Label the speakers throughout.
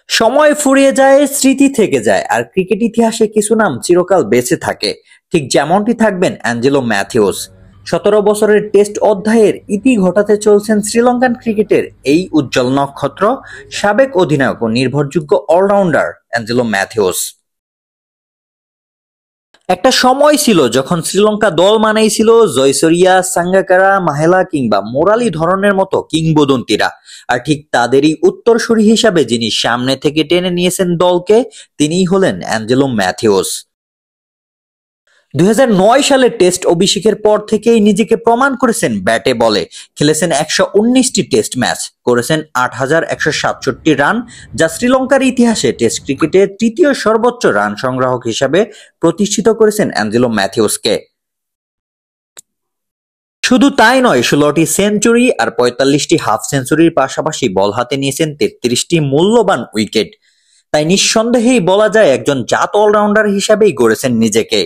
Speaker 1: সময় ফুরিয়ে যায়, স্মৃতি থেকে যায়, আর ক্রিকেট ইতিহাসে কিছু নাম চিরকাল বেঁচে থাকে। ঠিক যেমনটি থাকবেন অ্যাঞ্জেলো ম্যাথিউস। 17 বছরের টেস্ট অধ্যায়ের ইতি ঘটাতে চলছেন শ্রীলঙ্কান ক্রিকেটের এই উজ্জ্বল নক্ষত্র, সাবেক অধিনায়ক ও নির্ভরযোগ্য অলরাউন্ডার অ্যাঞ্জেলো ম্যাথিউস। একটা সময় ছিল যখন শ্রীলঙ্কা দল মানেই ছিল জয়সরিয়া, সাঙ্গাকারা, মাহেলা কিংবা মোরালি ধরনের মতো কিংবদন্তিরা। আর ঠিক তাদেরই উত্তরসূরি হিসাবে যিনি সামনে থেকে টেনে নিয়েছেন দলকে, তিনিই হলেন অ্যাঞ্জেলো ম্যাথিউস। 2009 সালে টেস্ট অভিষেকের পর থেকেই নিজেকে প্রমাণ করেছেন ব্যাটে বলে। খেলেছেন 119টি টেস্ট ম্যাচ, করেছেন 8,167 রান, যা শ্রীলঙ্কার ইতিহাসে টেস্ট ক্রিকেটে তৃতীয় সর্বোচ্চ রান সংগ্রাহক হিসাবে প্রতিষ্ঠিত করেছেন অ্যাঞ্জেলো ম্যাথিউসকে। শুধু তাই নয়, 16টি সেঞ্চুরি আর 45টি হাফ সেঞ্চুরির পাশাপাশি বল হাতে নিয়েছেন 33টি মূল্যবান উইকেট। তাই নিঃসন্দেহেই বলা যায় একজন জাত অলরাউন্ডার হিসাবেই গড়েছেন নিজেকে।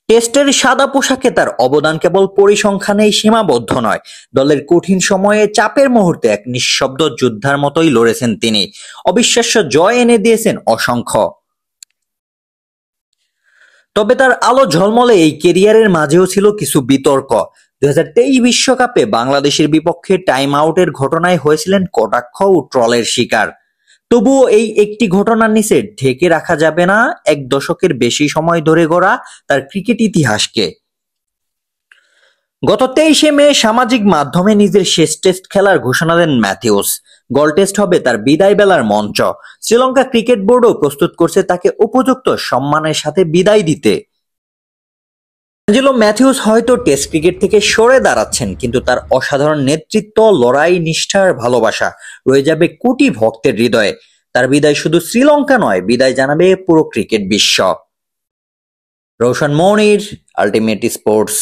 Speaker 1: টেস্টের সাদা পোশাকে তার অবদান কেবল পরিসংখ্যানেই সীমাবদ্ধ নয়, দলের কঠিন সময়ে চাপের মুহূর্তে এক নিঃশব্দ যোদ্ধার মতোই লড়েছেন তিনি। অবিশ্বাস্য জয় এনে দিয়েছেন অসংখ্য। তবে তার আলো ঝলমলে এই কেরিয়ারের মাঝেও ছিল কিছু বিতর্ক। 2023 বিশ্বকাপে বাংলাদেশের বিপক্ষে টাইম আউটের ঘটনায় হয়েছিলেন কটাক্ষ ও ট্রলের শিকার। তবুও এই একটি ঘটনার নিচে ঢেকে রাখা যাবে না এক দশকের বেশি সময় ধরে গড়া তার ক্রিকেট ইতিহাসকে। গত 23 মে সামাজিক মাধ্যমে নিজের শেষ টেস্ট খেলার ঘোষণা দেন ম্যাথিউস। গল টেস্ট হবে তার বিদায় বেলার মঞ্চ। শ্রীলঙ্কা ক্রিকেট বোর্ডও প্রস্তুত করছে তাকে উপযুক্ত সম্মানের সাথে বিদায় দিতে। অ্যাঞ্জেলো ম্যাথিউস হয়তো টেস্ট ক্রিকেট থেকে সরে দাঁড়াচ্ছেন, কিন্তু তার অসাধারণ নেতৃত্ব, লড়াই, নিষ্ঠার ভালোবাসা রয়ে যাবে কোটি ভক্তের হৃদয়ে। তার বিদায় শুধু শ্রীলঙ্কা নয়, বিদায় জানাবে পুরো ক্রিকেট বিশ্ব। রওশন মনির, আলটিমেট স্পোর্টস।